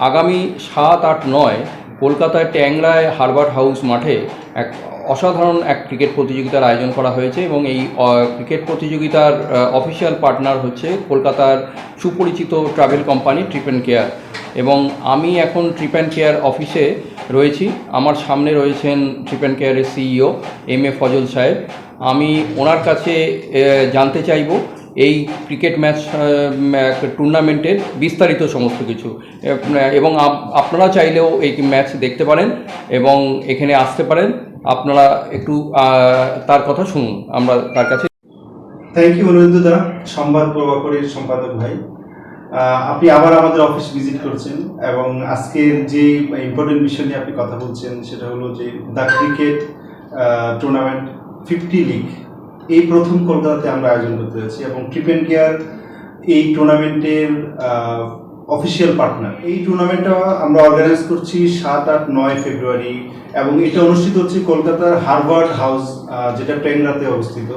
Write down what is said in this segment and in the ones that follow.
আগামী 7, 8, 9 কলকাতায় ট্যাংরায় Herbert house মাঠে এক অসাধারণ এক ক্রিকেট প্রতিযোগিতার আয়োজন করা হয়েছে এবং এই ক্রিকেট প্রতিযোগিতার অফিসিয়াল পার্টনার হচ্ছে কলকাতার সুপরিচিত travel company trip and care. এবং আমি এখন ট্রিপ অ্যান্ড কেয়ার অফিসে রয়েছি। আমার সামনে রয়েছেন ট্রিপ অ্যান্ড কেয়ারের সিইও এম.এ. ফজল সাহেব। আমি ওনার কাছে জানতে চাইব এই ক্রিকেট ম্যাচ টুর্নামেন্টের বিস্তারিত সমস্ত কিছু, এবং আপনারা চাইলেও এই ম্যাচ দেখতে পারেন এবং এখানে আসতে পারেন। আপনারা একটু তার কথা শুনুন আমরা তার কাছে। থ্যাংক ইউ অনুরুদ্ধদা, সংবাদ প্রভাকরের সম্পাদক ভাই। আপনি আবার আমাদের অফিস ভিজিট করছেন এবং আজকের যে ইম্পর্টেন্ট বিষয় নিয়ে আপনি কথা বলছেন সেটা হলো যে দ্য ক্রিকেট টুর্নামেন্ট 50 লিগ এই প্রথম কলকাতাতে আমরা আয়োজন করতে যাচ্ছি এবং ট্রিপ অ্যান্ড কেয়ার এই টুর্নামেন্টের অফিসিয়াল পার্টনার। এই টুর্নামেন্টটা আমরা অর্গানাইজ করছি 7, 8, 9 ফেব্রুয়ারি এবং এটা অনুষ্ঠিত হচ্ছে কলকাতার হারবার্ট হাউস, যেটা ট্যাংরাতে অবস্থিত।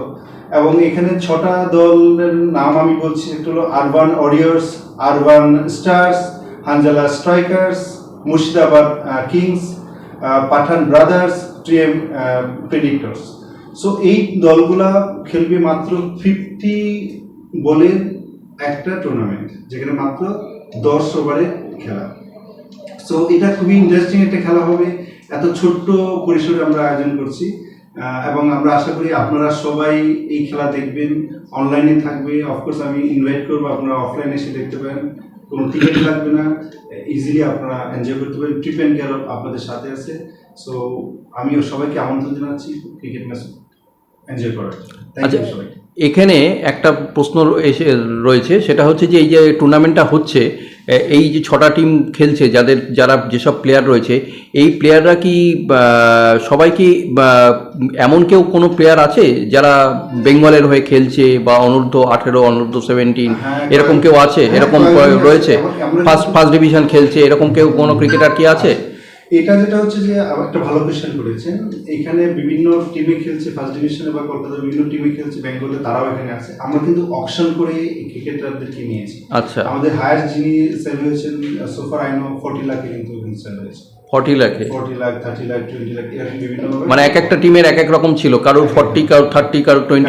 এবং এখানে 6টা দলের নাম আমি বলছি। একটা হলো Urban Warriors, Urban Stars, Hanzala Strikers, Murshidabad Kings, Pathan Brothers, TM Predictors. So এই দলগুলা খেলবে মাত্র 50 বলের একটা টুর্নামেন্ট, যেখানে মাত্র 10 ওভারের খেলা। সো এটা খুবই ইন্টারেস্টিং একটা খেলা হবে। এত ছোট্ট পরিসরে আমরা আয়োজন করছি এবং আমরা আশা করি আপনারা সবাই এই খেলা দেখবেন। অনলাইনে থাকবে, অফকোর্স আমি ইনভাইট করবো, আপনারা অফলাইনে এসে দেখতে পারেন, কোনো টিকিট লাগবে না, ইজিলি আপনারা এনজয় করতে পারেন। ট্রিপ অ্যান্ড কেয়ার আপনাদের সাথে আছে। সো আমিও সবাইকে আমন্ত্রণ জানাচ্ছি ক্রিকেট ম্যাচ এনজয় করার। থ্যাংক ইউ সবাইকে। এখানে একটা প্রশ্ন রয়েছে, সেটা হচ্ছে যে এই যে টুর্নামেন্টটা হচ্ছে, এই যে 6টা টিম খেলছে, যারা যেসব প্লেয়ার রয়েছে, এই প্লেয়াররা কি সবাই কি এমন কেউ কোনো প্লেয়ার আছে যারা বেঙ্গলের হয়ে খেলছে বা অনূর্ধ্ব 18, অনূর্ধ্ব 17 এরকম কেউ আছে? এরকম রয়েছে ফার্স্ট ডিভিশন খেলছে, এরকম কেউ কোনো ক্রিকেটার কি আছে? এটা যেটা হচ্ছে যে একটা ভালো কোয়েশ্চেন করেছেন। এখানে বিভিন্ন টিমে খেলছে, ফার্স্ট ডিভিশনে বা কলকাতার বিভিন্ন টিমে খেলছে, বেঙ্গলে তারাও এখানে আছে। আমরা কিন্তু অকশন করে এই ক্রিকেটারদেরকে নিয়েছি। আচ্ছা, আমাদের হায়ার যিনি সেল হয়েছেন সোফার আইনো 40 লাখে কিন্তু সেল হয়েছে। 40 লাখে, 40 লাখ, 30 লাখ, 20 লাখ এরকম বিভিন্ন, মানে এক একটা টিমের এক এক রকম ছিল, কারোর 40, কারোর 30, কারোর 20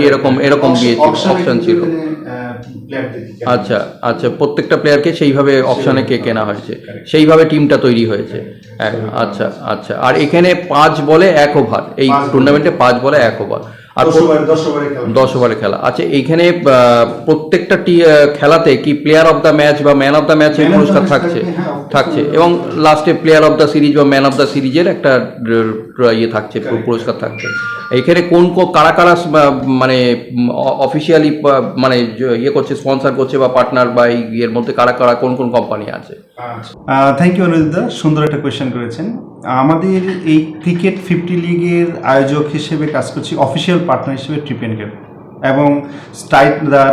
এরকম দিয়েছে, অপশন ছিল। আচ্ছা আচ্ছা, প্রত্যেকটা প্লেয়ারকে সেইভাবে অপশনে কেনা হয়েছে, সেইভাবে টিমটা তৈরি হয়েছে। আচ্ছা আচ্ছা। আর এখানে 5 বলে 1 ওভার, এই টুর্নামেন্টে 5 বলে 1 ওভার আর 10 ওভারে খেলা। আচ্ছা, এইখানে প্রত্যেকটা খেলাতে কি প্লেয়ার অফ দ্য ম্যাচ বা ম্যান অফ দ্য ম্যাচের পুরস্কার থাকছে এবং লাস্টে প্লেয়ার অফ দ্য সিরিজ বা ম্যান অফ দ্য সিরিজের একটা থাকছে, পুরস্কার থাকছে। এইখানে কারা কারা মানে অফিসিয়ালি মানে করছে, স্পন্সর করছে বা পার্টনার, বা এর মধ্যে কারা কারা কোন কোম্পানি আছে? থ্যাংক ইউ অনুরুদ্ধা, সুন্দর একটা কোয়েশ্চেন করেছেন। আমাদের এই ক্রিকেট 50 লিগের আয়োজক হিসেবে কাজ করছি, অফিসিয়াল পার্টনার হিসেবে ট্রিপ অ্যান্ড কেয়ার, এবং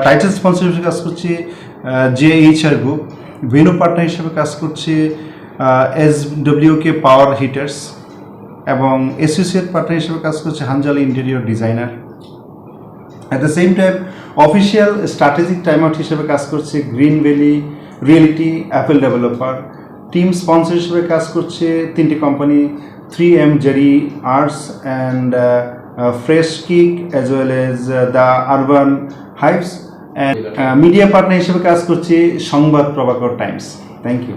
টাইটেল স্পন্সর হিসেবে কাজ করছি JHR গ্রুপ। ভেন্যু পার্টনার হিসেবে কাজ করছে SWK পাওয়ার হিটার্স, এবং অ্যাসোসিয়েট পার্টনার হিসেবে কাজ করছে Hanzala interior designer. At the same time official strategic time out হিসেবে কাজ করছে Green Valley Reality Apple developer. Team sponsor হিসেবে কাজ করছে 3টি company, 3M Jerry Arts and Fresh Kick, as well as the Urban Hives. And media partner হিসেবে কাজ করছে সংবাদ প্রভাকর টাইমস। Thank you.